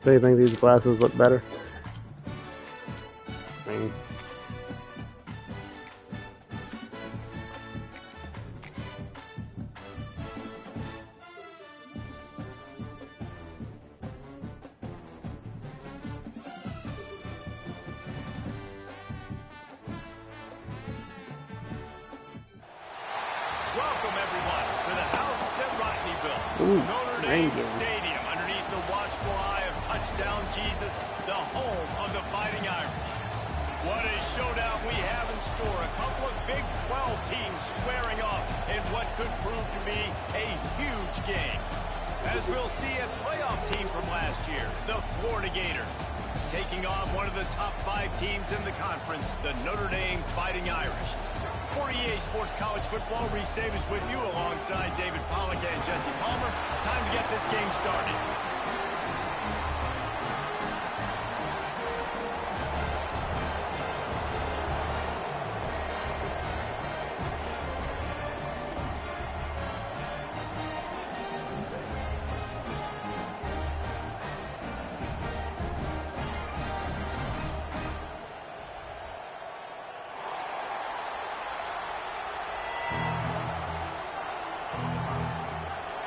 Do you think these glasses look better? I mean, Welcome, everyone, to the house that Rodney built. ooh, Notre Dame Rangers. Stadium, underneath the watchful eye of Touchdown Jesus, the home of the Fighting Irish. What a showdown we have in store. A couple of Big 12 teams squaring off in what could prove to be a huge game. As we'll see, a playoff team from last year, the Florida Gators, taking on one of the top 5 teams in the conference, the Notre Dame Fighting Irish. For EA Sports College Football, Reese Davis with you alongside David Pollack and Jesse Palmer. Time to get this game started.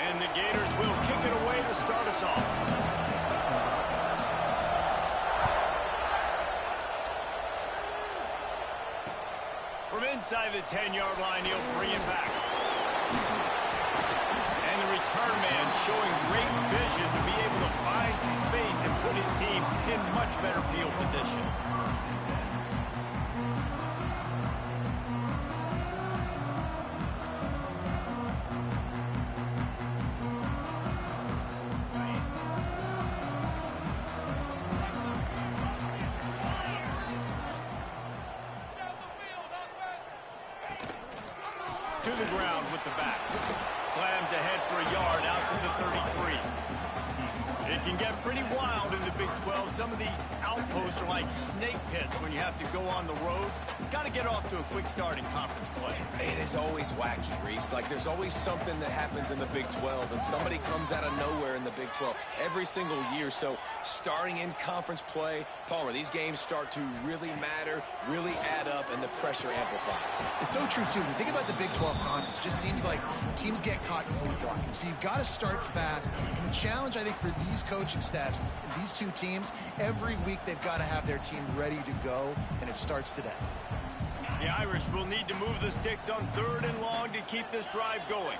And the Gators will kick it away to start us off. From inside the 10-yard line, he'll bring it back. And the return man showing great vision to be able to find some space and put his team in much better field position. To the ground with the back. Slams ahead for a yard out to the 33. It can get pretty wild in the Big 12. Some of these outposts are like snake pits when you have to go on the road. Got to get off to a quick start in conference play. It is always wacky, Reese. Like, there's always something that happens in the Big 12, and somebody comes out of nowhere in the Big 12 every single year. So, starting in conference play, Palmer, these games start to really matter, really add up, and the pressure amplifies. It's so true, too. When you think about the Big 12 conference, it just seems like teams get caught sleepwalking. So, you've got to start fast. And the challenge, I think, for these coaching staffs, these two teams, every week they've got to have their team ready to go, and it starts today. The Irish will need to move the sticks on 3rd and long to keep this drive going.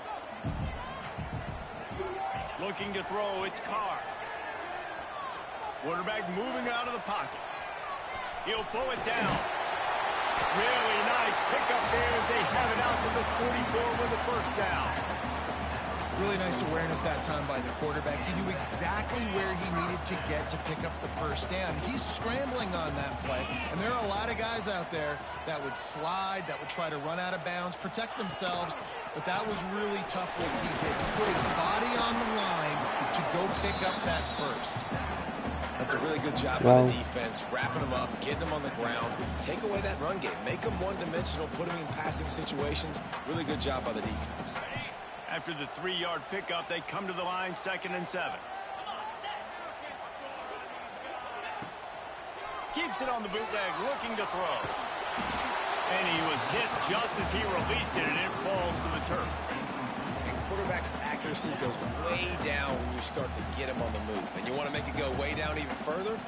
Looking to throw, it's Carr. Quarterback moving out of the pocket. He'll pull it down. Really nice pickup there as they have it out to the 44 with a first down. Really nice awareness that time by the quarterback. He knew exactly where he needed to get to pick up the first down. He's scrambling on that play, and there are a lot of guys out there that would slide, that would try to run out of bounds, protect themselves, but that was really tough what he did. He put his body on the line to go pick up that first. That's a really good job by the defense, wrapping them up, getting them on the ground, take away that run game, make them one-dimensional, put them in passing situations. Really good job by the defense. After the 3-yard pickup, they come to the line, 2nd and 7. Keeps it on the bootleg, looking to throw. And he was hit just as he released it, and it falls to the turf. Quarterback's accuracy goes way down when you start to get him on the move. And you want to make it go way down even further?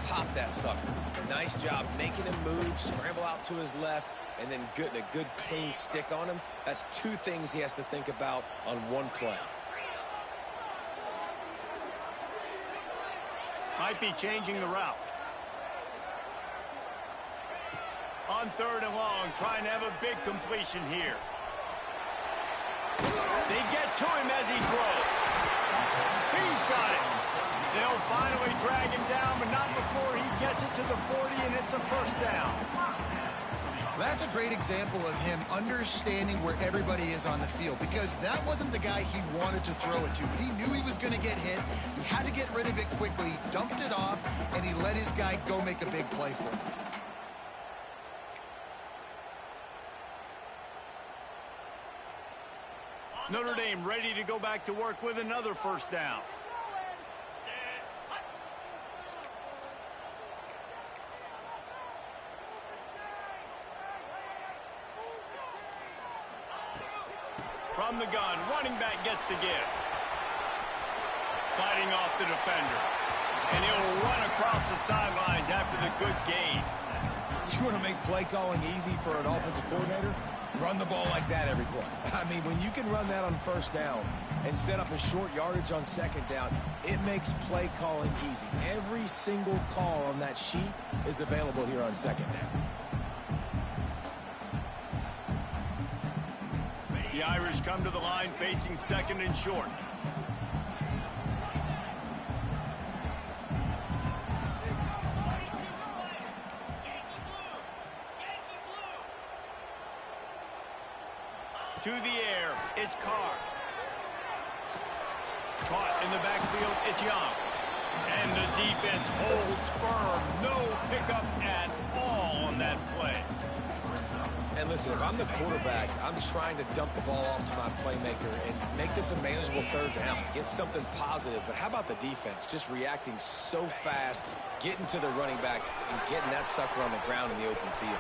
Pop that sucker. Nice job making him move, scramble out to his left, and then getting a good clean stick on him. That's 2 things he has to think about on one play. Might be changing the route. On 3rd and long, trying to have a big completion here. They get to him as he throws. He's got it. They'll finally drag him down, but not before he gets it to the 40, and it's a first down. That's a great example of him understanding where everybody is on the field, because that wasn't the guy he wanted to throw it to, but he knew he was going to get hit. He had to get rid of it quickly, dumped it off, and he let his guy go make a big play for him. Notre Dame ready to go back to work with another first down. From the gun, running back gets to give. Fighting off the defender. And he'll run across the sidelines after the good gain. You want to make play calling easy for an offensive coordinator? Run the ball like that every play. I mean, when you can run that on first down and set up a short yardage on second down, it makes play calling easy. Every single call on that sheet is available here on second down. The Irish come to the line facing second and short. To the air, it's Carr. Caught in the backfield, it's Young. And the defense holds firm. No pickup at all on that play. And listen, if I'm the quarterback, I'm trying to dump the ball off to my playmaker and make this a manageable third down. Get something positive. But how about the defense? Just reacting so fast, getting to the running back, and getting that sucker on the ground in the open field.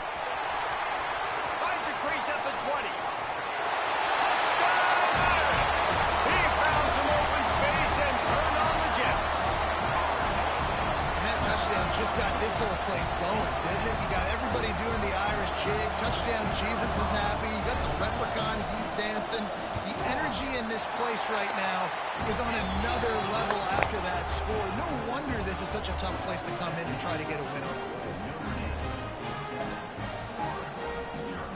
Finds a crease at the 20. Touchdown! He found some open space and turned on the Jets. And that touchdown just got this whole place going, didn't it? You got everybody doing the Irish jig. Touchdown, Jesus is happy. You got the leprechaun, he's dancing. The energy in this place right now is on another level after that score. No wonder this is such a tough place to come in and try to get a win on the way.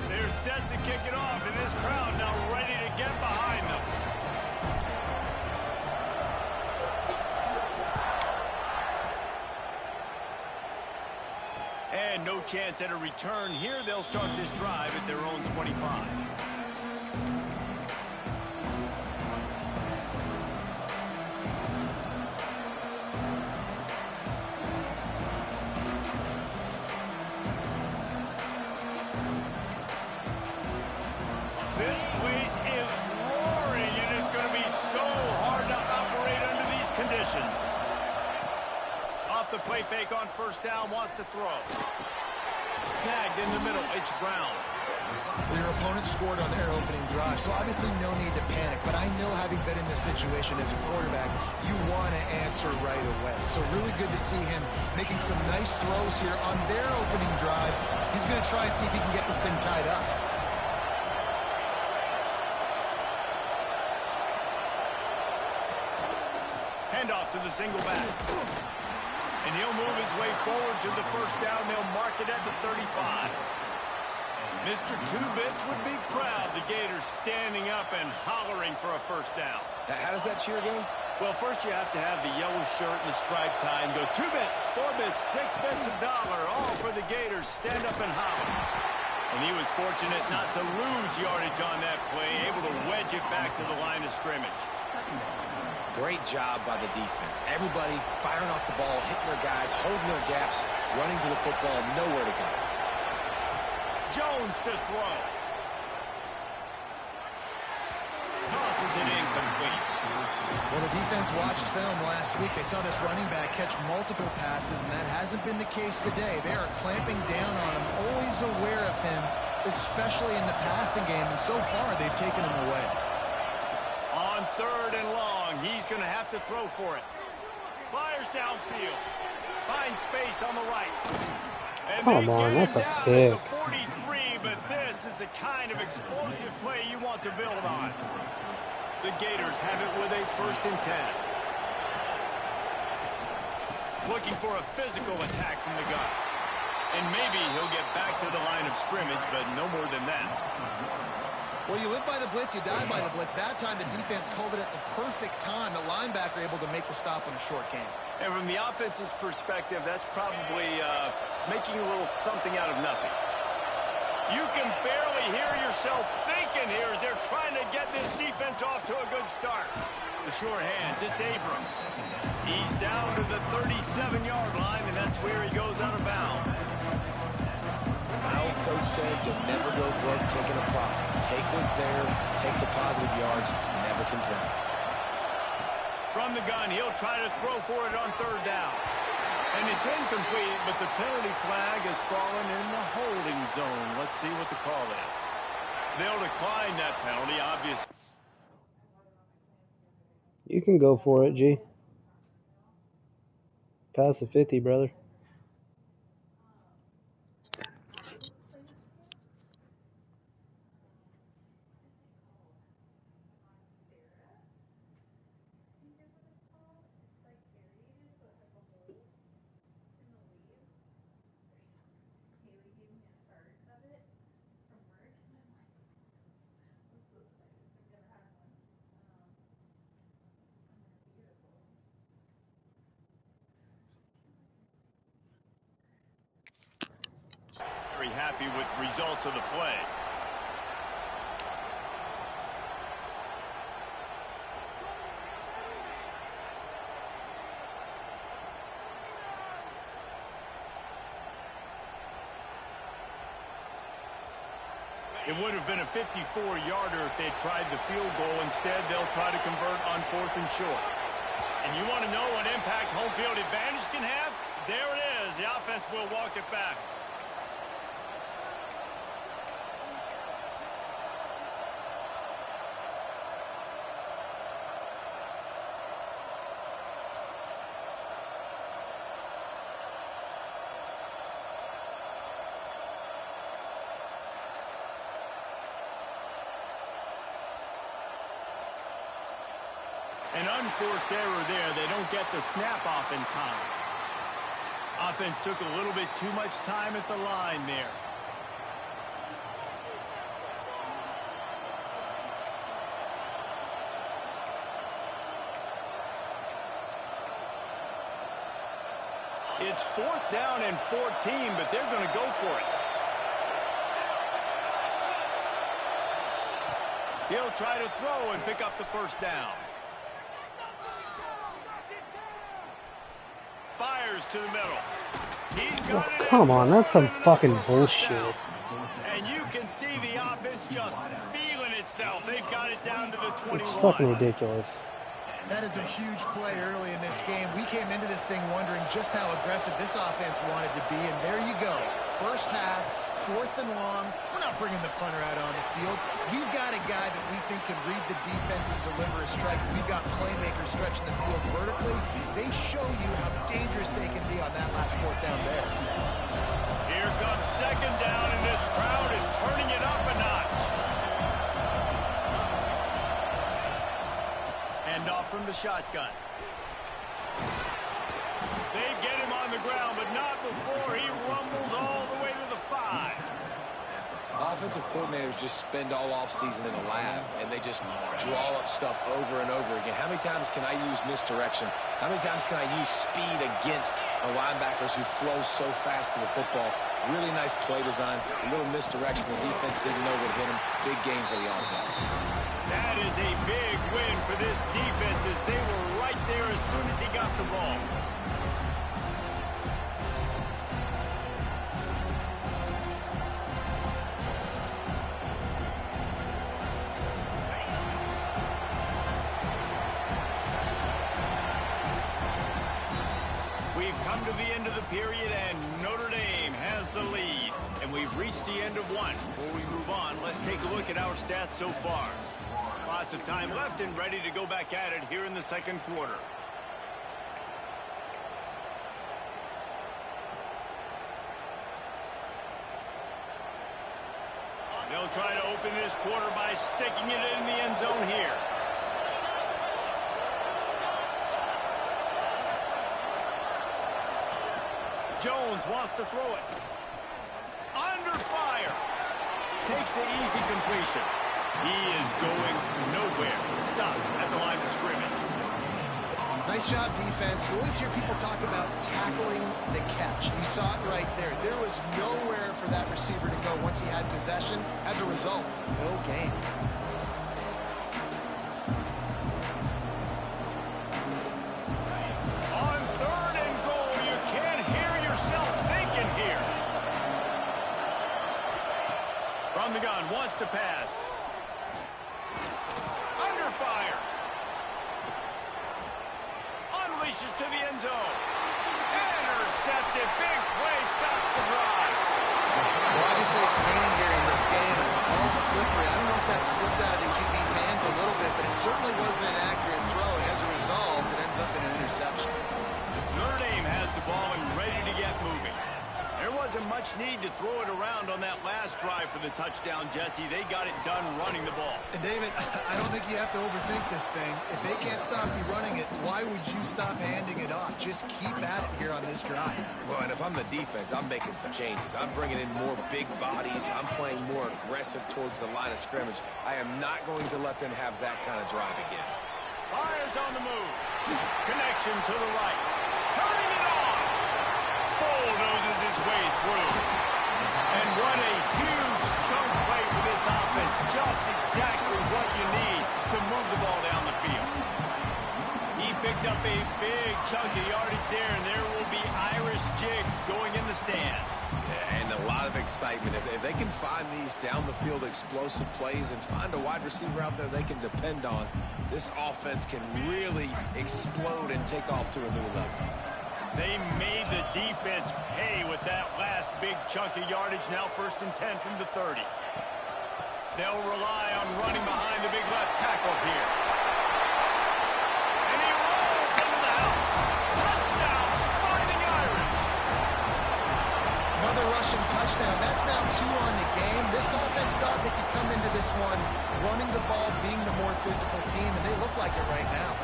They're set to kick it off, and this crowd now ready to get behind them. And no chance at a return here. They'll start this drive at their own 25. This place is roaring, and it's going to be so hard to operate under these conditions. Off the play fake on first down, wants to throw. Snagged in the middle, it's Brown. Well, your opponent scored on their opening drive, so obviously no need to panic. But I know, having been in this situation as a quarterback, you want to answer right away. So really good to see him making some nice throws here on their opening drive. He's going to try and see if he can get this thing tied up. Handoff to the single back. And he'll move his way forward to the first down. They'll mark it at the 35. Mr. Two-Bits would be proud. The Gators standing up and hollering for a first down. How does that cheer go? Well, first you have to have the yellow shirt and the striped tie and go 2 bits, 4 bits, 6 bits, $1, all for the Gators. Stand up and holler. And he was fortunate not to lose yardage on that play, able to wedge it back to the line of scrimmage. Great job by the defense. Everybody firing off the ball, hitting their guys, holding their gaps, running to the football, nowhere to go. Jones to throw. Tosses it incomplete. Well, the defense watched film last week. They saw this running back catch multiple passes, and that hasn't been the case today. They are clamping down on him, always aware of him, especially in the passing game, and so far they've taken him away. On third and long, he's going to have to throw for it. Fires downfield. Finds space on the right. And Come on, they get that's him a down pick. at the 43, but this is the kind of explosive play you want to build on. The Gators have it with a 1st and 10. Looking for a physical attack from the gun. And maybe he'll get back to the line of scrimmage, but no more than that. Well, you live by the blitz, you die by the blitz. That time the defense called it at the perfect time. The linebacker able to make the stop on a short game. And from the offense's perspective, that's probably making a little something out of nothing. You can barely hear yourself thinking here as they're trying to get this defense off to a good start. The short hands, it's Abrams. He's down to the 37-yard line, and that's where he goes out of bounds. My old coach said you'll never go broke taking a profit. Take what's there, take the positive yards, and never complain. From the gun, he'll try to throw for it on third down. And it's incomplete, but the penalty flag has fallen in the holding zone. Let's see what the call is. They'll decline that penalty, obviously. can go for it, G. Pass the 50, brother. Very happy with results of the play. It would have been a 54-yarder if they tried the field goal. Instead, they'll try to convert on 4th and short. And you want to know what impact home field advantage can have? There it is. The offense will walk it back. An unforced error there. They don't get the snap off in time. Offense took a little bit too much time at the line there. It's 4th down and 14, but they're going to go for it. He'll try to throw and pick up the first down. Fires to the middle. He's got it. Come on, that's some fucking bullshit. And you can see the offense just feeling itself. They've got it down to the 21. It's fucking ridiculous. That is a huge play early in this game. We came into this thing wondering just how aggressive this offense wanted to be, and there you go. First half, 4th and long. We're not bringing the punter out on the field. We've got a guy that we think can read the defense and deliver a strike. We've got playmakers stretching the field vertically. They show you how dangerous they can be on that last 4th down there. Here comes 2nd down, and this crowd is turning it up a notch. Hand off from the shotgun. They get him on the ground, but not before he rumbles all the way to the 5. Offensive coordinators just spend all offseason in a lab, and they just draw up stuff over and over again. How many times can I use misdirection? How many times can I use speed against the linebackers who flow so fast to the football? Really nice play design, a little misdirection. The defense didn't know what hit him. Big game for the offense. That is a big win for this defense as they were right there as soon as he got the ball. We've come to the end of the period, and Notre Dame has the lead. And we've reached the end of one. Before we move on, let's take a look at our stats so far. Lots of time left and ready to go back at it here in the 2nd quarter. They'll try to open this quarter by sticking it in the end zone here. Jones wants to throw it. Under fire. Takes the easy completion. He is going nowhere. Stop at the line of scrimmage. Nice job, defense. You always hear people talk about tackling the catch. You saw it right there. There was nowhere for that receiver to go once he had possession. As a result, no gain. On 3rd and goal, you can't hear yourself thinking here. From the gun, wants to pass. Under fire. Unleashes to the end zone. Intercepted. Big play. Stops the drive. Well, obviously it's raining here in this game. All slippery. I don't know if that slipped out of the QB's hands a little bit, but it certainly wasn't an accurate throw. And as a result, solved. It ends up in an interception. Notre Dame has the ball and ready to get moving. There wasn't much need to throw it around on that last drive for the touchdown, Jesse. They got it done running the ball. And David, I don't think you have to overthink this thing. If they can't stop you running it, why would you stop handing it off? Just keep at it here on this drive. Well, and if I'm the defense, I'm making some changes. I'm bringing in more big bodies. I'm playing more aggressive towards the line of scrimmage. I am not going to let them have that kind of drive again. Fires on the move. Connection to the right. Turning it on. Bulldozes his way through. And what a huge chunk play for this offense. Just exactly what you need to move the ball down the field. He picked up a big chunk of yardage there, and there will be Irish jigs going in the stands. Yeah, and a lot of excitement. If they can find these down-the-field explosive plays and find a wide receiver out there they can depend on, this offense can really explode and take off to a new level. They made the defense pay with that last big chunk of yardage. Now 1st and 10 from the 30. They'll rely on running behind the big left tackle here. And he rolls into the house. Touchdown, Fighting Irish. Another rushing touchdown. That's now 2 on the game. This offense thought they could come into this one running the ball, being the more physical team, and they look like it right now.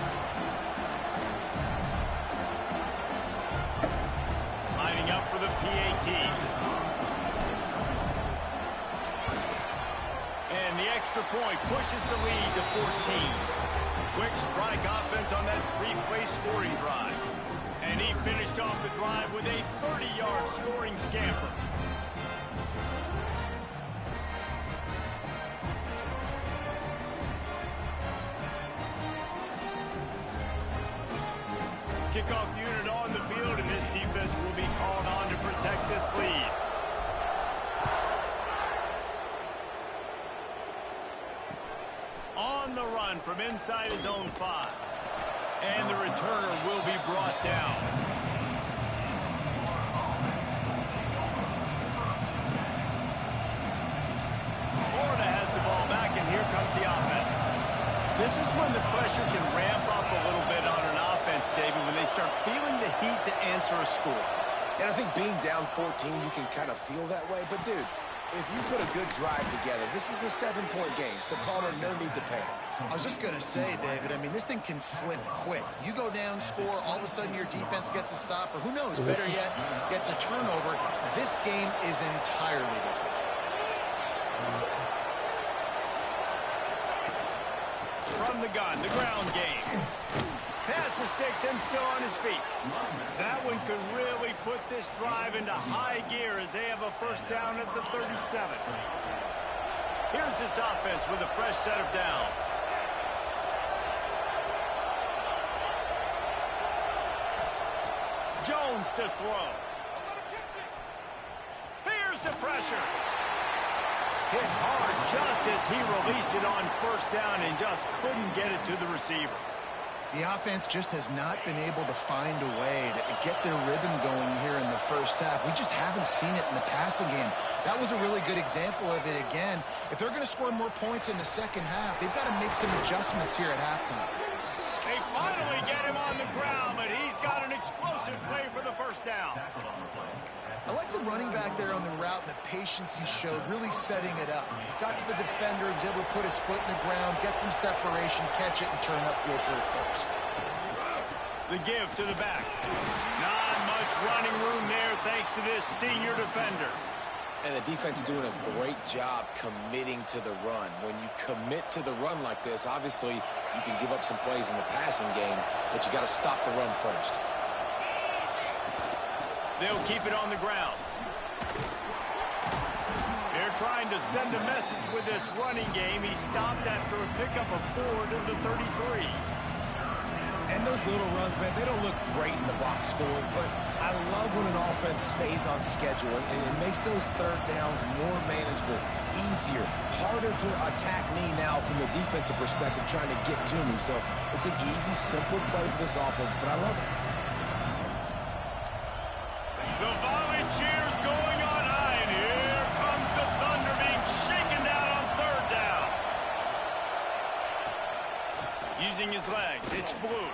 Lining up for the PAT. And the extra point pushes the lead to 14. Quick strike offense on that 3-play scoring drive. And he finished off the drive with a 30-yard scoring scamper. Kickoff unit on the field, and this defense will be called on to protect this lead. On the run from inside his own 5. And the returner will be brought down. Florida has the ball back, and here comes the offense. This is when the pressure can ramp up a little bit on an offense, David, when they start feeling the heat to answer a score. And I think being down 14, you can kind of feel that way. But, dude, if you put a good drive together, this is a 7-point game. So, Palmer, no need to panic. I was just going to say, David, I mean, this thing can flip quick. You go down, score, all of a sudden your defense gets a stop, or who knows, better yet, gets a turnover. This game is entirely different. From the gun, the ground game. Pass the sticks and still on his feet. That one could really put this drive into high gear as they have a 1st down at the 37. Here's this offense with a fresh set of downs. Jones to throw. Here's the pressure. Hit hard just as he released it on 1st down and just couldn't get it to the receiver. The offense just has not been able to find a way to get their rhythm going here in the 1st half. We just haven't seen it in the passing game. That was a really good example of it again. If they're going to score more points in the 2nd half, they've got to make some adjustments here at halftime. They finally get him on the ground, but he's got an explosive play for the 1st down. I like the running back there on the route and the patience he showed, really setting it up. Got to the defender, was able to put his foot in the ground, get some separation, catch it, and turn upfield for the 1st. The give to the back. Not much running room there thanks to this senior defender. And the defense doing a great job committing to the run. When you commit to the run like this, obviously you can give up some plays in the passing game, but you got to stop the run first. They'll keep it on the ground. They're trying to send a message with this running game. He stopped after a pickup of 4 to the 33. And those little runs, man, they don't look great in the box score, but I love when an offense stays on schedule, and it makes those 3rd downs more manageable, easier, harder to attack me now from the defensive perspective trying to get to me. So it's an easy, simple play for this offense, but I love it. The volley cheers going on high, and here comes the Thunder being shaken down on 3rd down. Using his legs, it's Blue.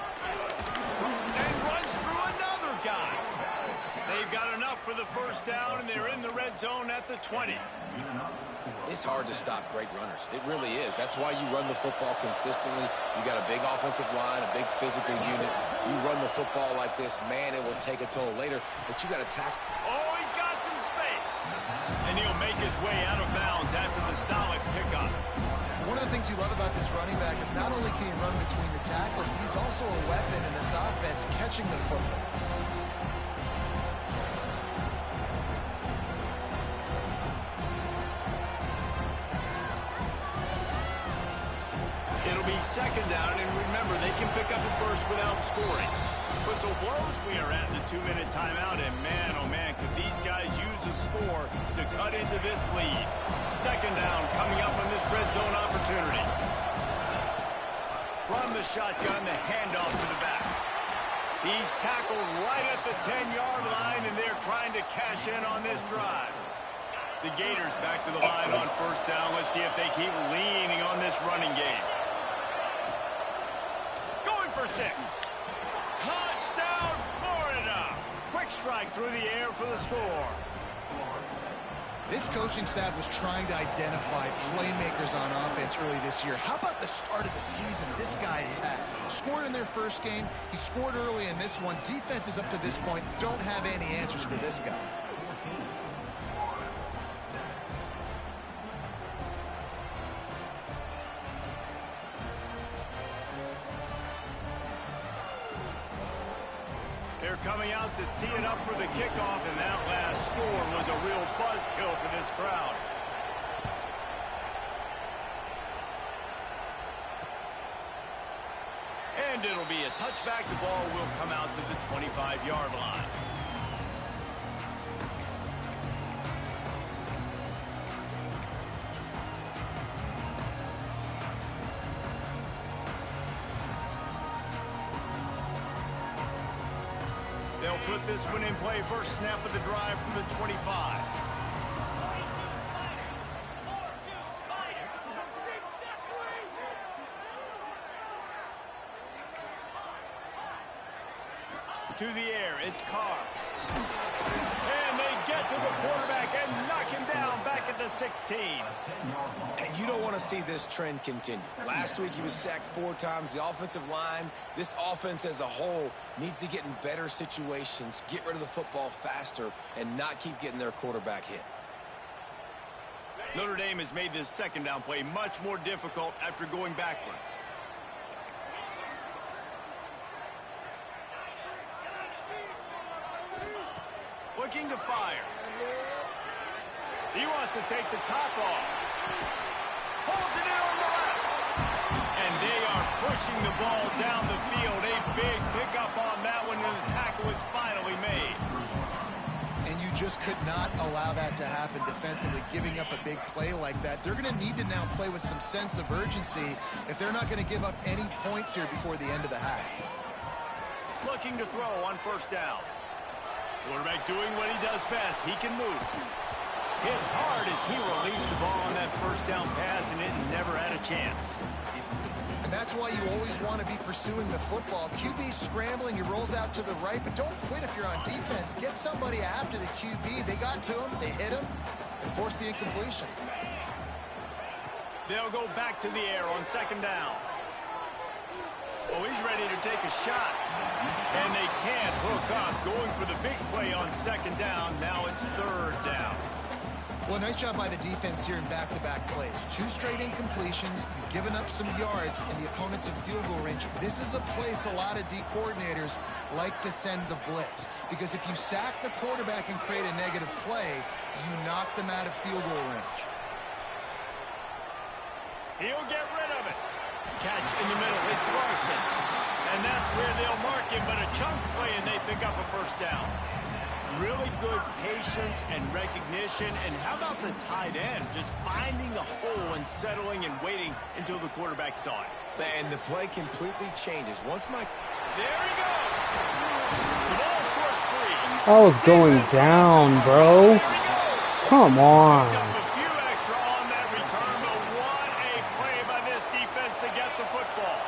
for the first down, and they're in the red zone at the 20. It's hard to stop great runners. It really is. That's why you run the football consistently. You got a big offensive line, a big physical unit. You run the football like this, man, it will take a toll later, but you got to tackle. Oh, he's got some space. And he'll make his way out of bounds after the solid pickup. One of the things you love about this running back is not only can he run between the tackles, but he's also a weapon in this offense catching the football. It'll be second down, and remember, they can pick up a first without scoring. Whistle blows, we are at the 2-minute timeout, and man, oh man, could these guys use a score to cut into this lead. Second down coming up on this red zone opportunity. From the shotgun, the handoff to the back. He's tackled right at the 10-yard line, and they're trying to cash in on this drive. The Gators back to the line on first down. Let's see if they keep leaning on this running game. Going for 6. Touchdown, Florida! Quick strike through the air for the score. This coaching staff was trying to identify playmakers on offense early this year. How about the start of the season this guy has had? Scored in their first game. He scored early in this one. Defenses up to this point don't have any answers for this guy. They're coming out to tee it up for the kickoff, and that last score was a real buzzkill for this crowd. And it'll be a touchback. The ball will come out to the 25-yard line. They'll put this one in play. First snap of the drive from the 25. To the air, it's Carr. And they get to the quarterback and knock him down back at the 16. And you don't want to see this trend continue. Last week he was sacked 4 times. The offensive line, this offense as a whole, needs to get in better situations, get rid of the football faster, and not keep getting their quarterback hit. Notre Dame has made this second down play much more difficult after going backwards. Looking to fire. He wants to take the top off. Holds it in on the left. And they are pushing the ball down the field. A big pickup on that one, and the tackle is finally made. And you just could not allow that to happen defensively, giving up a big play like that. They're going to need to now play with some sense of urgency if they're not going to give up any points here before the end of the half. Looking to throw on first down. Quarterback doing what he does best. He can move. Hit hard as he released the ball on that first down pass, and it never had a chance. And that's why you always want to be pursuing the football. QB scrambling, he rolls out to the right, but don't quit if you're on defense. Get somebody after the QB. They got to him, they hit him, and forced the incompletion. They'll go back to the air on second down. Oh, he's ready to take a shot. And they can't hook up. Going for the big play on second down. Now it's third down. Well, nice job by the defense here in back-to-back plays. 2 straight incompletions. You've given up some yards, and the opponent's in field goal range. This is a place a lot of D coordinators like to send the blitz. Because if you sack the quarterback and create a negative play, you knock them out of field goal range. He'll get rid of it. Catch in the middle. It's Larson. And that's where they'll mark him, but a chunk play, and they pick up a first down. Really good patience and recognition. And how about the tight end? Just finding a hole and settling and waiting until the quarterback saw it. And the play completely changes. Once Mike... There he goes. The ball squirts free. I was going down, bro. Come on. A few extra on that return, but what a play by this defense to get the football.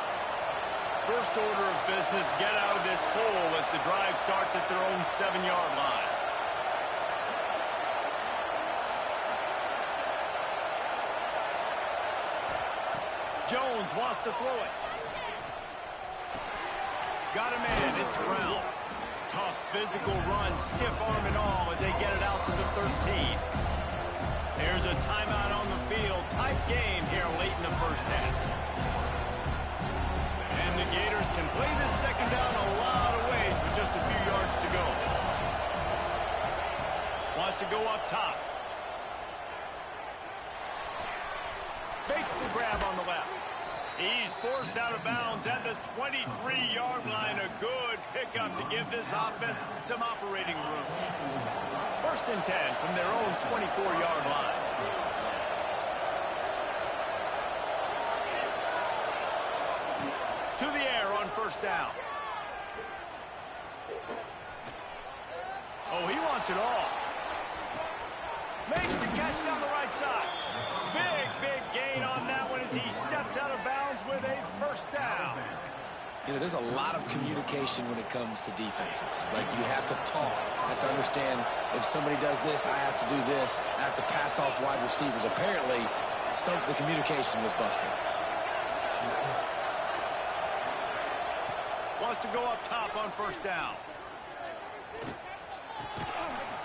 First order of business, get out of this hole as the drive starts at their own 7-yard line. Jones wants to throw it. Got a man. It's Brown. Tough physical run, stiff arm and all as they get it out to the 13. There's a timeout on the field. Tight game here late in the first half. And the Gators can play this second down a lot of ways with just a few yards to go. Wants to go up top. Makes the grab on the left. He's forced out of bounds at the 23-yard line. A good pickup to give this offense some operating room. First and 10 from their own 24-yard line. To the air on first down. Oh, he wants it all. Makes the catch down the right side. Big gain on that one as he steps out of bounds with a first down. You know, there's a lot of communication when it comes to defenses. Like, you have to talk. You have to understand if somebody does this, I have to do this. I have to pass off wide receivers. Apparently, the communication was busted. Wants to go up top on first down.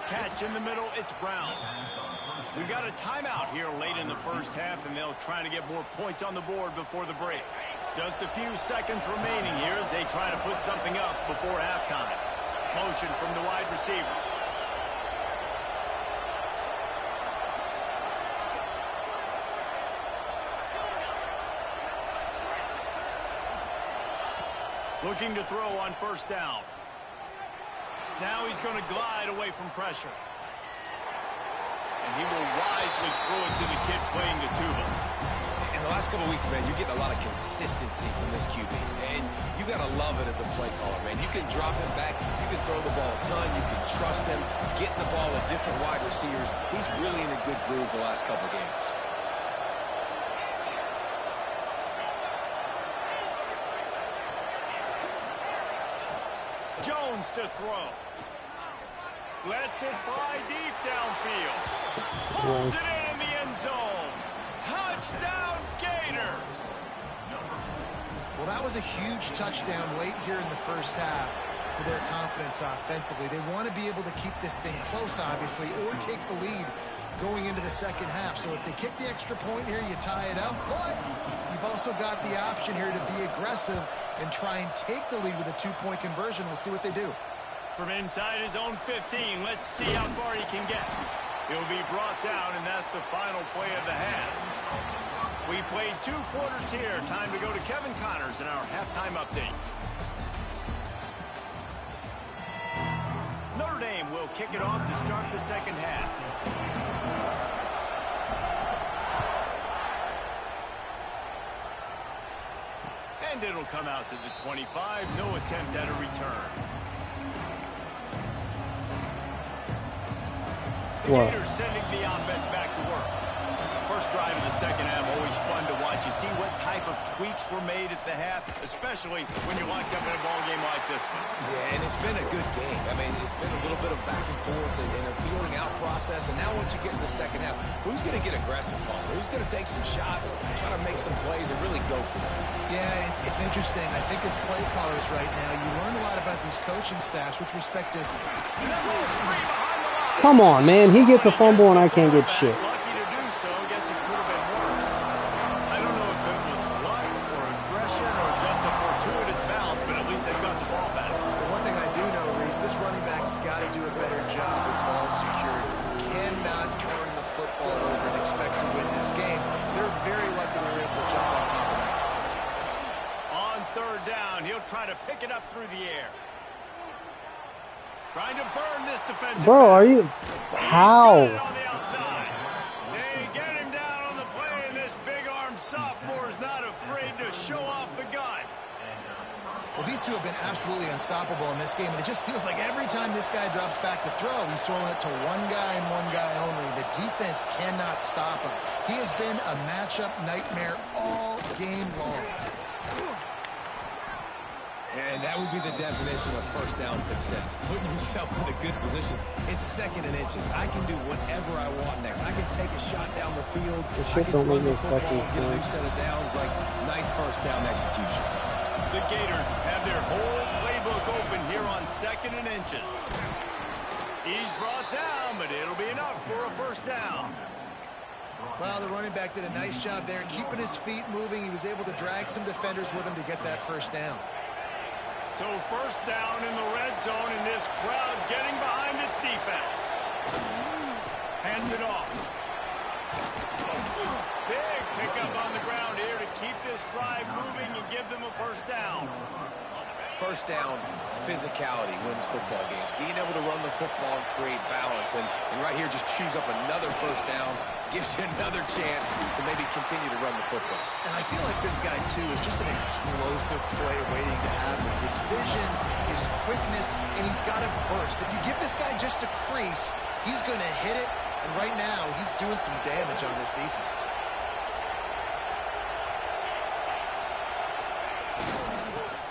Catch in the middle, it's Brown. We got a timeout here late in the first half, and they'll try to get more points on the board before the break. Just a few seconds remaining here as they try to put something up before halftime. Motion from the wide receiver. Looking to throw on first down. Now he's going to glide away from pressure. And he will wisely throw it to the kid playing the tuba. In the last couple of weeks, man, you're getting a lot of consistency from this QB. And you got to love it as a play caller, man. You can drop him back. You can throw the ball a ton. You can trust him. Getting the ball to different wide receivers. He's really in a good groove the last couple of games. Jones to throw. Lets it fly deep downfield. Pulls it in the end zone. Touchdown, Gators! Well, that was a huge touchdown late here in the first half for their confidence offensively. They want to be able to keep this thing close, obviously, or take the lead going into the second half. So if they kick the extra point here, you tie it up. But you've also got the option here to be aggressive and try and take the lead with a two-point conversion. We'll see what they do. From inside his own 15, let's see how far he can get. He'll be brought down, and that's the final play of the half. We played 2 quarters here. Time to go to Kevin Connors in our halftime update. Notre Dame will kick it off to start the second half. And it'll come out to the 25. No attempt at a return. The Gators sending the offense back to work. First drive of the second half, always fun to watch. You see what type of tweaks were made at the half, especially when you're locked up in a ball game like this one. Yeah, and it's been a good game. I mean, it's been a little bit of back and forth and a feeling out process. And now once you get in the second half, who's going to get aggressive, Paul? Who's going to take some shots, try to make some plays, and really go for it? Yeah, it's interesting. I think as play callers right now, you learn a lot about these coaching staffs with respect to... Come on, man. He gets a fumble and I can't get shit. Lucky to do so. Guess it could have been worse. I don't know if it was luck or aggression or just a fortuitous bounce, but at least they got the ball back. One thing I do know, Reese, this running back's got to do a better job with ball security. Cannot turn the football over and expect to win this game. They're very lucky they were able to jump on top of that. On third down, he'll try to pick it up through the air. Trying to burn this defensive. Bro, are you... How? On the outside. They get him down on the play, and this big-armed sophomore is not afraid to show off the gun. Well, these two have been absolutely unstoppable in this game, and it just feels like every time this guy drops back to throw, he's throwing it to one guy and one guy only. The defense cannot stop him. He has been a matchup nightmare all game long. And that would be the definition of first down success. Putting yourself in a good position. It's second and inches. I can do whatever I want next. I can take take a shot down the field. This I shit could don't run make the no football, fucking get a new sense. set of downs. Like, nice first down execution. The Gators have their whole playbook open here on 2nd and inches. He's brought down, but it'll be enough for a first down. Well, the running back did a nice job there, keeping his feet moving. He was able to drag some defenders with him to get that first down. So first down in the red zone, and this crowd getting behind its defense. Hands it off. Big pickup on the ground here to keep this drive moving and give them a first down. First down, physicality wins football games. Being able to run the football and create balance. And right here, just choose up another first down. Gives you another chance to maybe continue to run the football. And I feel like this guy, too, is just an explosive play waiting to happen. His vision, his quickness, and he's got a burst. If you give this guy just a crease, he's going to hit it. And right now, he's doing some damage on this defense.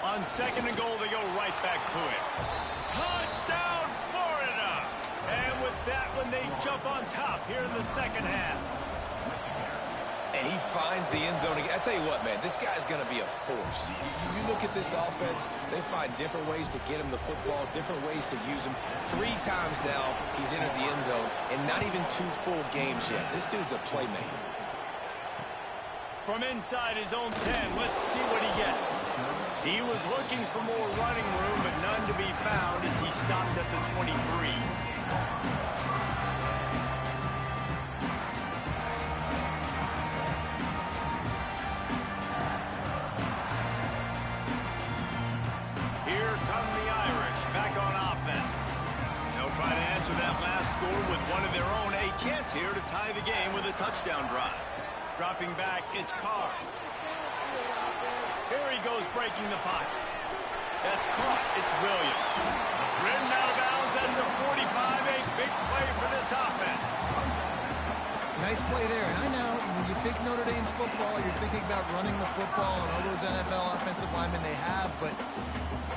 On 2nd and goal, they go right back to it. Touchdown, Florida! And with that one, they jump on top here in the second half. And he finds the end zone again. I tell you what, man, this guy's going to be a force. You look at this offense, they find different ways to get him the football, different ways to use him. 3 times now he's entered the end zone, and not even 2 full games yet. This dude's a playmaker. From inside his own 10, let's see what he gets. He was looking for more running room, but none to be found as he stopped at the 23. Here come the Irish back on offense. They'll try to answer that last score with one of their own. A chance here to tie the game with a touchdown drive. Dropping back, it's Carr. Here he goes breaking the pocket. That's caught. It's Williams. Ridden out of bounds at the 45. A big play for this offense. Nice play there. And I know when you think Notre Dame football, you're thinking about running the football and all those NFL offensive linemen they have. But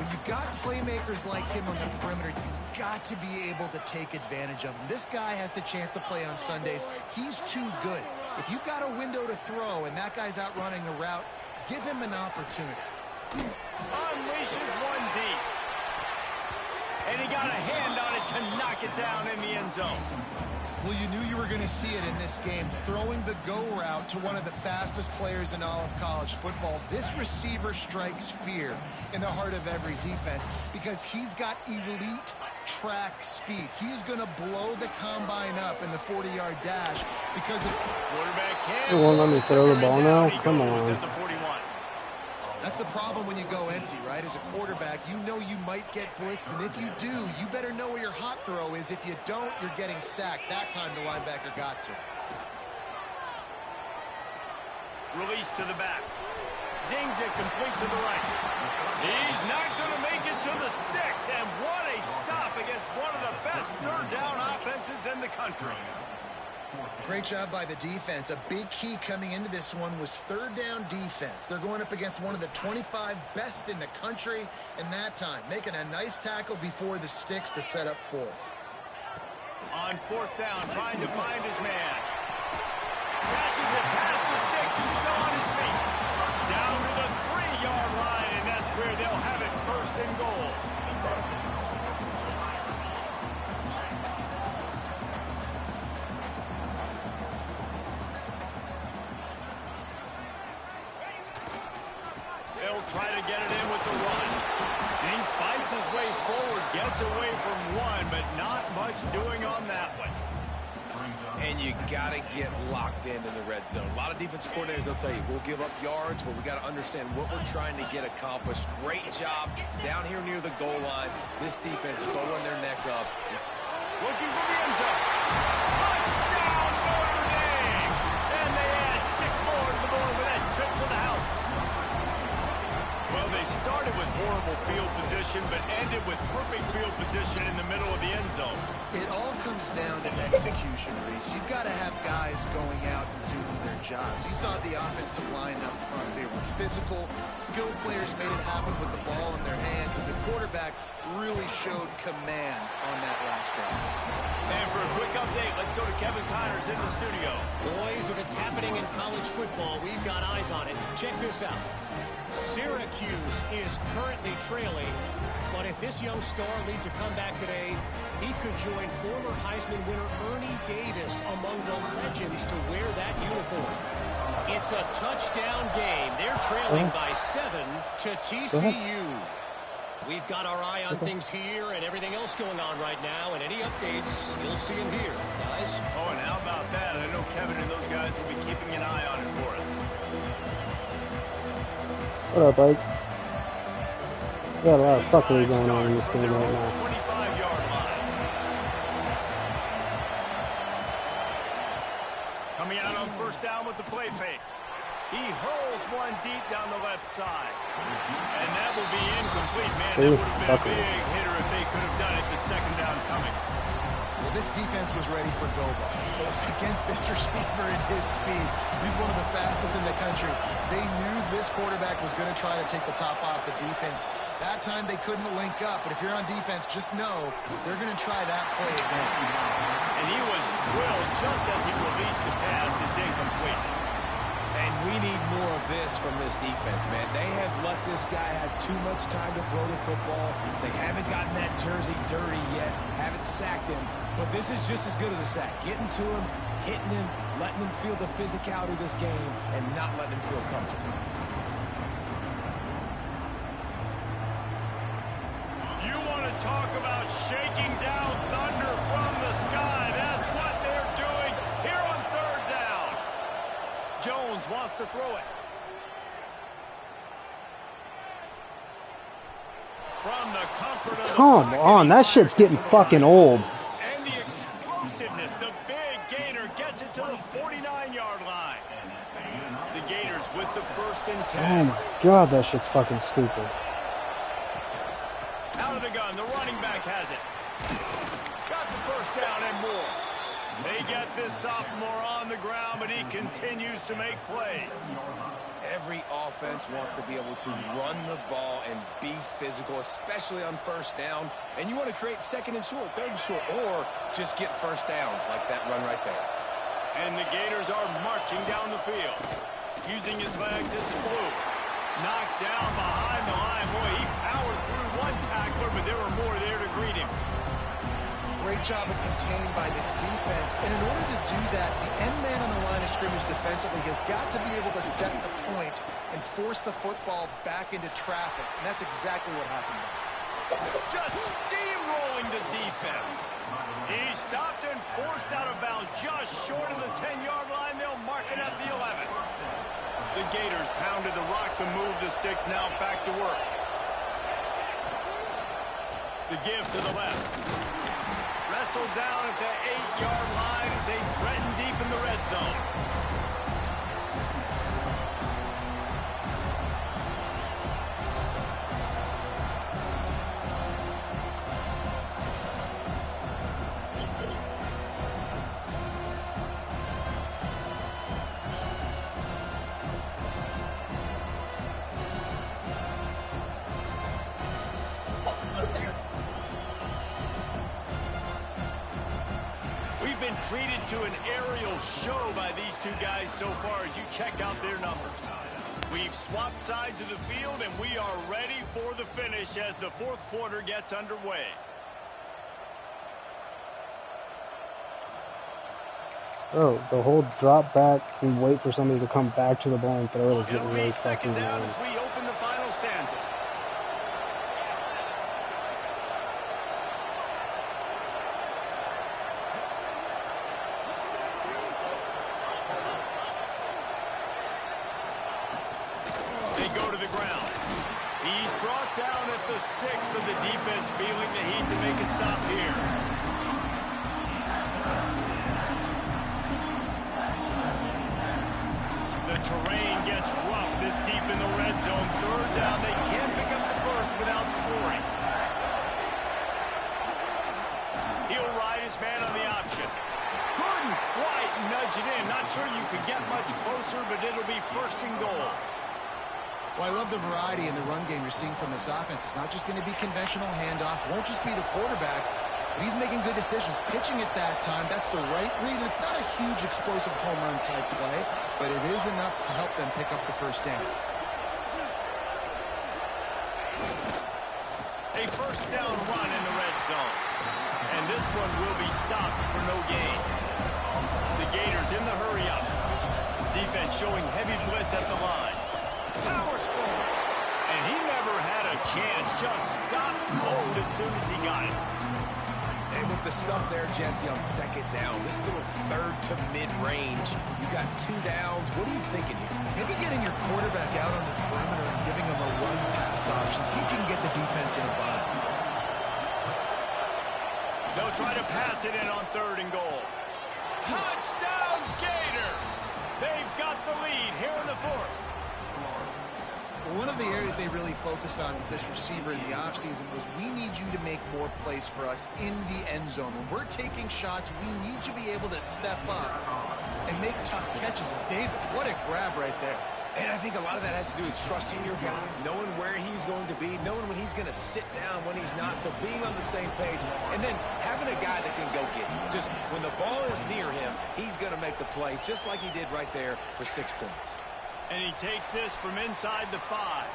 when you've got playmakers like him on the perimeter, you've got to be able to take advantage of him. This guy has the chance to play on Sundays. He's too good. If you've got a window to throw and that guy's out running a route, give him an opportunity. Unleashes one deep. And he got a hand on it to knock it down in the end zone. Well, you knew you were going to see it in this game. Throwing the go route to one of the fastest players in all of college football. This receiver strikes fear in the heart of every defense because he's got elite track speed. He's going to blow the combine up in the 40-yard dash because of... Quarterback You won't let me throw the ball now? Come on. At the 41. That's the problem when you go empty, right? As a quarterback, you know you might get blitzed, and if you do, you better know where your hot throw is. If you don't, you're getting sacked. That time the linebacker got to. Release to the back. Zings it complete to the right. He's not going to make it to the sticks, and what a stop against one of the best third down offenses in the country. Great job by the defense. A big key coming into this one was third down defense. They're going up against one of the 25 best in the country in that time, making a nice tackle before the sticks to set up fourth. On 4th down, trying to find his man. Catches it past the sticks. He's still on his feet. Down to the 3-yard line, and that's where they'll have it 1st and goal. Try to get it in with the run. And he fights his way forward, gets away from one, but not much doing on that one. And you got to get locked in the red zone. A lot of defensive coordinators, they'll tell you, we'll give up yards, but we got to understand what we're trying to get accomplished. Great job down here near the goal line. This defense bowing their neck up. Looking for the end zone. Touchdown, Notre Dame! And they add 6 more to the board with that trip to the house. Well, they started with horrible terrible field position, but ended with perfect field position in the middle of the end zone. It all comes down to execution, Reese. You've got to have guys going out and doing their jobs. You saw the offensive line up front. They were physical. Skilled players made it happen with the ball in their hands, and the quarterback really showed command on that last drive. And for a quick update, let's go to Kevin Connors in the studio. Boys, if it's happening in college football, we've got eyes on it. Check this out. Syracuse is currently trailing, but if this young star leads a comeback today, he could join former Heisman winner Ernie Davis among the legends to wear that uniform. It's a touchdown game. They're trailing by 7 to TCU. We've got our eye on things here and everything else going on right now, and any updates, you'll see them here, guys. Oh, and how about that? I know Kevin and those guys will be keeping an eye on it for us. What up, Ike? We got a lot of fuckery going on in this game right now. 25-yard line. Coming out on first down with the play fake. He hurls one deep down the left side. And that will be incomplete. Man, that would have been a big hitter if they could have done it, but second down coming. Well, this defense was ready for go-balls. Against this receiver and his speed. He's one of the fastest in the country. They knew this quarterback was going to try to take the top off the defense. That time they couldn't link up, but if you're on defense, just know they're going to try that play again. And he was drilled just as he released the pass. It's incomplete. And we need more of this from this defense, man. They have let this guy have too much time to throw the football. They haven't gotten that jersey dirty yet, haven't sacked him. But this is just as good as a sack. Getting to him, hitting him, letting him feel the physicality of this game, and not letting him feel comfortable. You want to talk about shaking down thunder from the sky. That's what they're doing here on third down. Jones wants to throw it. From the comfort of the Come on, that shit's getting fucking old. And the explosiveness, the big gainer gets it to the 49-yard line. The Gators with the 1st and 10. Oh my god, that shit's fucking stupid. Out of the gun, the running back has it. Got the first down and more. They get this sophomore on the ground, but he continues to make plays. Every offense wants to be able to run the ball and be physical, especially on first down. And you want to create second and short, third and short, or just get first downs like that run right there. And the Gators are marching down the field. Using his legs, it's Blue. Knocked down behind the line. Boy, he powered through one tackler, but there were more there to greet him. Great job of contained by this defense. And in order to do that, the end man on the line of scrimmage defensively has got to be able to set the point and force the football back into traffic. And that's exactly what happened. Just steamrolling the defense. He stopped and forced out of bounds just short of the 10-yard line. They'll mark it at the 11. The Gators pounded the rock to move the sticks. Now back to work. The give to the left. Wrestled down at the 8-yard line as they threaten deep in the red zone. Been treated to an aerial show by these two guys so far as you check out their numbers. We've swapped sides of the field and we are ready for the finish as the 4th quarter gets underway. Oh, the whole drop back and wait for somebody to come back to the ball and throw it is getting It'll really be second fucking down annoying. as we open the final stanza. He's brought down at the 6, but the defense feeling the heat to make a stop here. The terrain gets rough this deep in the red zone. 3rd down, they can't pick up the first. without scoring. He'll ride his man on the option. Couldn't quite nudge it in. Not sure you could get much closer, but it'll be first and goal. Well, I love the variety in the run game you're seeing from this offense. It's not just going to be conventional handoffs. Won't just be the quarterback. But he's making good decisions. Pitching at that time, that's the right read. It's not a huge explosive home run type play, but it is enough to help them pick up the first down. A first down run in the red zone. And this one will be stopped for no gain. The Gators in the hurry up. Defense showing heavy blitz at the line. Powers forward. And he never had a chance. Just stopped cold as soon as he got it. And with the stuff there, Jesse, on second down, this little third to mid-range, you got 2 downs. What are you thinking here? Maybe getting your quarterback out on the perimeter and giving him a run-pass option. See if you can get the defense in a bind. They'll try to pass it in on third and goal. Touchdown, Gators! They've got the lead here in the fourth. One of the areas they really focused on with this receiver in the offseason was we need you to make more plays for us in the end zone. When we're taking shots, we need you to be able to step up and make tough catches. And David, what a grab right there. And I think a lot of that has to do with trusting your guy, knowing where he's going to be, knowing when he's going to sit down, when he's not, so being on the same page, and then having a guy that can go get him. Just when the ball is near him, he's going to make the play, just like he did right there for 6 points. And he takes this from inside the 5.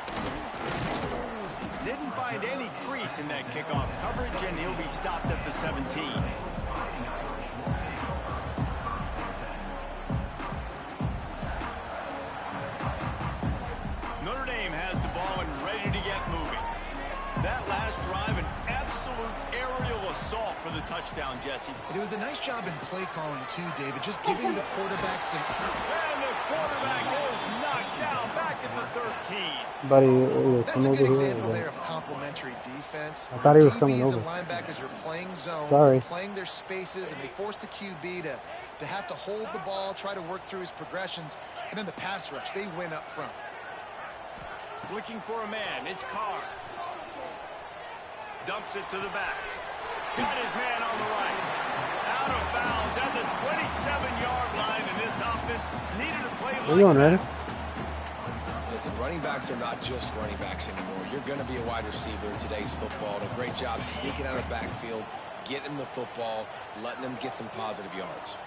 Didn't find any crease in that kickoff coverage, and he'll be stopped at the 17. Notre Dame has the ball and ready to get moving. That last drive, an absolute aerial assault for the touchdown, Jesse. And it was a nice job in play calling, too, David, just giving the quarterback some... And the quarterback is knocked down back at the 13. Buddy, That's a good example there of complementary defense. I thought he was coming DBs over. and linebackers are playing zone, Sorry. playing their spaces, and they force the QB to have to hold the ball, try to work through his progressions, and then the pass rush, they win up front. Looking for a man, it's Carr. Dumps it to the back. Got his man on the right. Out of bounds at the 27-yard line, and this offense needed to play like Where you going, Reddick? Listen, running backs are not just running backs anymore. You're going to be a wide receiver in today's football. And a great job sneaking out of backfield, getting the football, letting them get some positive yards.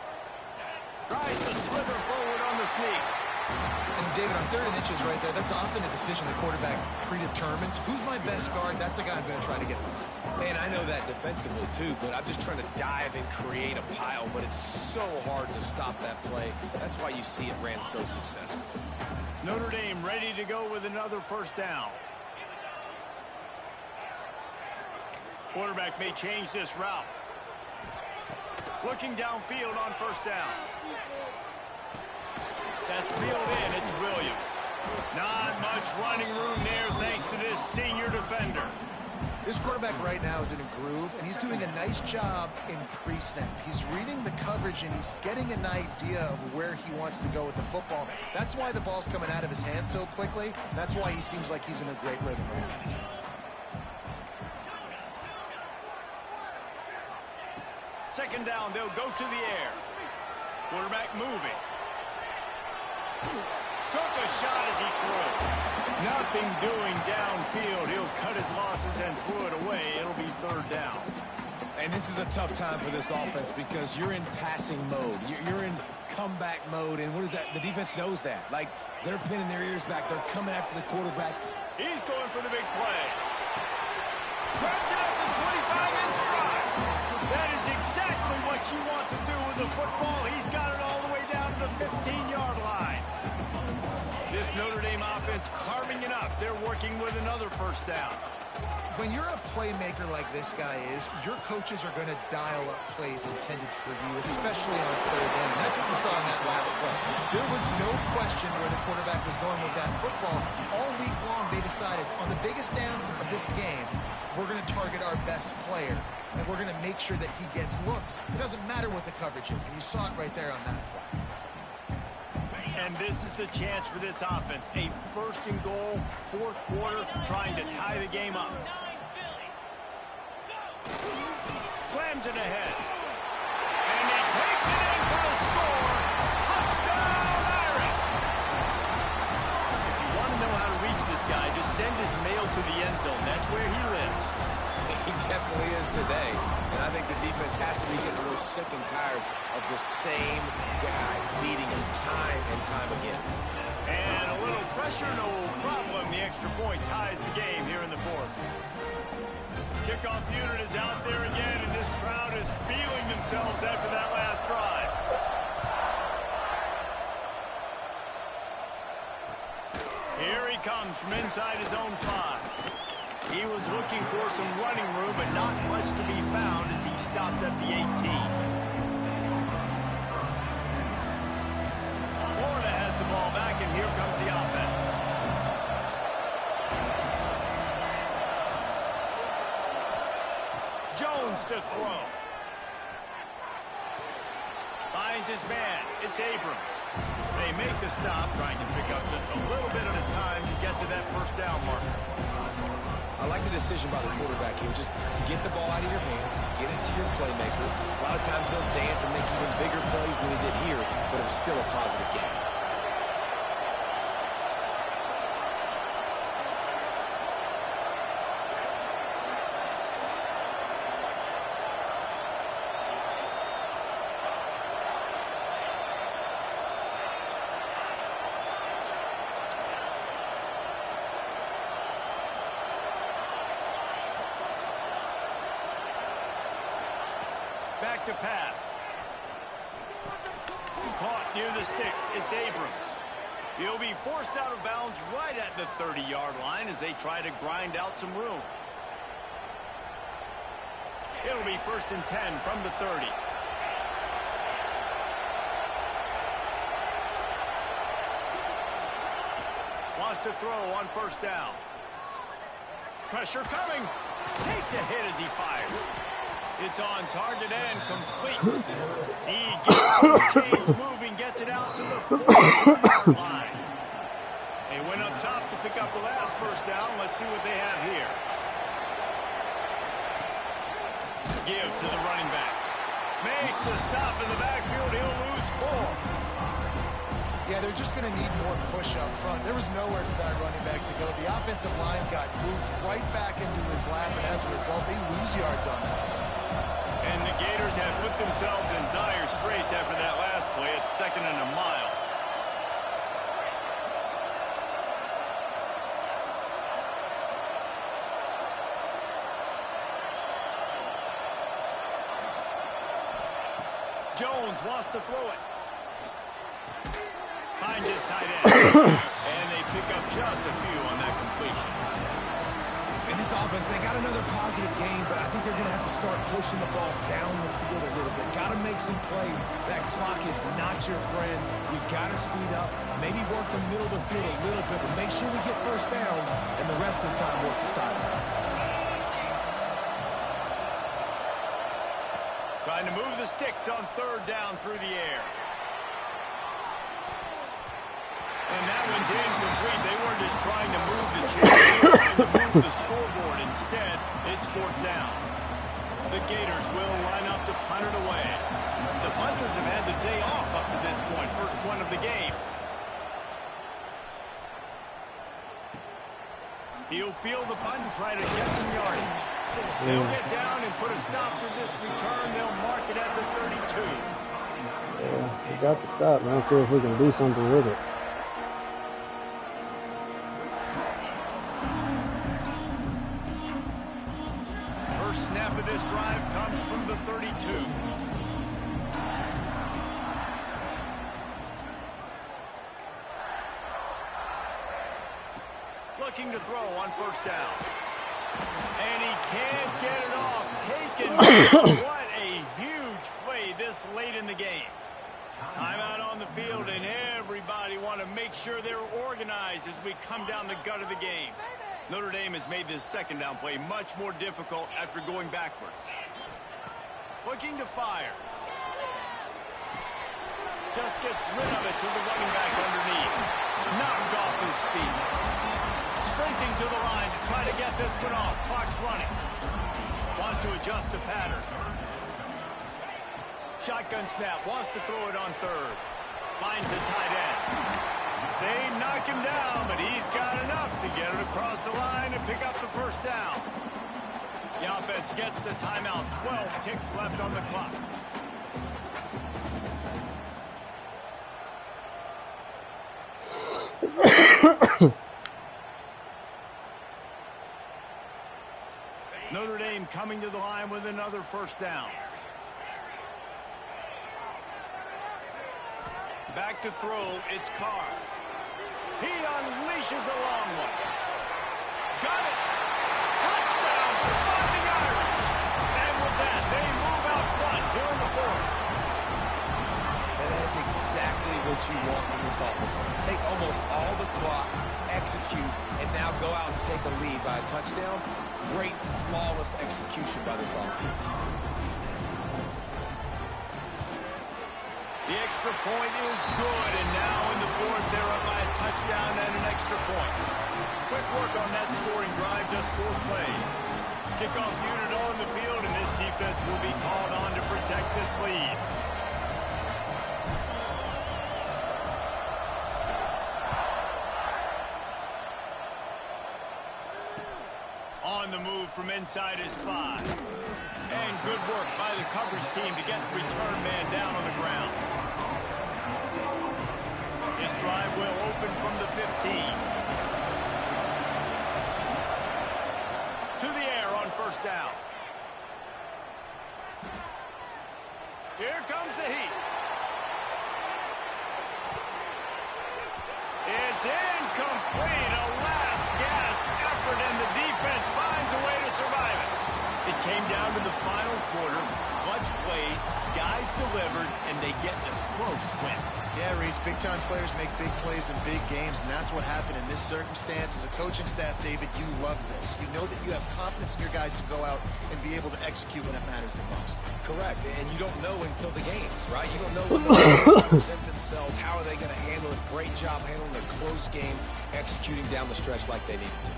Tries to slither forward on the sneak. And David, on 3rd and inches right there, that's often a decision the quarterback predetermines. Who's my best guard? That's the guy I'm going to try to get by. Man, I know that defensively too, but I'm just trying to dive and create a pile, but it's so hard to stop that play. That's why you see it ran so successful. Notre Dame ready to go with another first down. Quarterback may change this route. Looking downfield on first down. That's reeled in. It's Williams. Not much running room there thanks to this senior defender. This quarterback right now is in a groove, and he's doing a nice job in pre-snap. He's reading the coverage, and he's getting an idea of where he wants to go with the football. That's why the ball's coming out of his hands so quickly. That's why he seems like he's in a great rhythm right now. Second down, they'll go to the air. Quarterback moving. Took a shot as he threw. Nothing doing downfield. He'll cut his losses and throw it away. It'll be 3rd down. And this is a tough time for this offense because you're in passing mode. You're in comeback mode. And what is that? The defense knows that. Like, they're pinning their ears back. They're coming after the quarterback. He's going for the big play. Grabs it at the 25-inch stride. That is exactly what you want to do with the football. He's got it all the way down to the 15-yard line. This Notre Dame offense carving it up. They're working with another first down. When you're a playmaker like this guy is, your coaches are going to dial up plays intended for you, especially on 3rd down. That's what you saw in that last play. There was no question where the quarterback was going with that football. All week long, they decided on the biggest downs of this game, we're going to target our best player, and we're going to make sure that he gets looks. It doesn't matter what the coverage is, and you saw it right there on that play. And this is the chance for this offense. A first and goal, fourth quarter, trying to tie the game up. Slams it ahead. And he takes it in for a score. Touchdown, Irish! If you want to know how to reach this guy, just send his mail to the end zone. That's where he lives. He definitely is today. And I think the defense has to be getting a little sick and tired of the same guy beating him time and time again. And a little pressure, no problem. The extra point ties the game here in the fourth. Kickoff unit is out there again, and this crowd is feeling themselves after that last drive. Here he comes from inside his own 5. He was looking for some running room, but not much to be found as he stopped at the 18. Florida has the ball back, and here comes the offense. Jones to throw. Finds his man. It's Abrams. They make the stop, trying to pick up just a little bit at a time to get to that first down marker. I like the decision by the quarterback here. Just get the ball out of your hands, get it to your playmaker. A lot of times he'll dance and make even bigger plays than he did here, but it was still a positive game. Back to pass. Caught near the sticks. It's Abrams. He'll be forced out of bounds right at the 30-yard line as they try to grind out some room. It'll be 1st and 10 from the 30. Wants to throw on 1st down. Pressure coming. Takes a hit as he fires. It's on target and complete. He gets those chains moving, gets it out to the 4-yard line. They went up top to pick up the last 1st down. Let's see what they have here. Give to the running back. Makes a stop in the backfield. He'll lose 4. Yeah, they're just going to need more push up front. There was nowhere for that running back to go. The offensive line got moved right back into his lap, and as a result, they lose yards on that. And the Gators have put themselves in dire straits after that last play. It's 2nd and a mile. Jones wants to throw it. Finds his tight end. And they pick up just a few on that completion. In this offense, they got another positive game, but I think they're going to have to start pushing the ball down the field a little bit. Got to make some plays. That clock is not your friend. You got to speed up, maybe work the middle of the field a little bit, but make sure we get 1st downs, and the rest of the time work the sidelines. Trying to move the sticks on 3rd down through the air. And that one's incomplete. They weren't just trying to move the chains, they were trying to move the scoreboard. Instead, it's 4th down. The Gators will line up to punt it away. The punters have had the day off up to this point. First one of the game. He'll field the punt and try to get some yardage. They'll get down and put a stop to this return. They'll mark it at the 32. Yeah, we got the stop. Now let's see if we can do something with it. First snap of this drive comes from the 32. Looking to throw on 1st down. And he can't get it off. Taken. What a huge play this late in the game. Timeout on the field, and everybody want to make sure they're organized as we come down the gut of the game. Notre Dame has made this 2nd down play much more difficult after going backwards. Looking to fire. Just gets rid of it to the running back underneath. Knocked off his feet. Sprinting to the line to try to get this one off. Clock's running. Wants to adjust the pattern. Shotgun snap. Wants to throw it on third. Finds a tight end. They knock him down, but he's got enough to get it across the line and pick up the first down. The offense gets the timeout. 12 ticks left on the clock. Notre Dame coming to the line with another first down. Back to throw, it's Carr. He unleashes a long one. Got it. Touchdown for Fighting Irish. And with that, they move out front here in the fourth. And that is exactly what you want from this offense. Take almost all the clock, execute, and now go out and take a lead by a touchdown. Great, flawless execution by this offense. The extra point is good, and now in the fourth, they're up by a touchdown and an extra point. Quick work on that scoring drive, just 4 plays. Kickoff unit on the field, and this defense will be called on to protect this lead. On the move from inside his 5. And good work by the coverage team to get the return man down on the ground. This drive will open from the 15. To the air on first down. Here comes the heat. It's incomplete. A last gasp effort, and the defense finds a way to survive it. It came down to the final quarter. Clutch plays, guys delivered, and they get the close win. Yeah, Reese, big-time players make big plays in big games, and that's what happened in this circumstance. As a coaching staff, David, you love this. You know that you have confidence in your guys to go out and be able to execute when it matters the most. Correct, and you don't know until the games, right? You don't know when the present themselves. How are they going to handle it? Great job handling a close game, executing down the stretch like they needed to.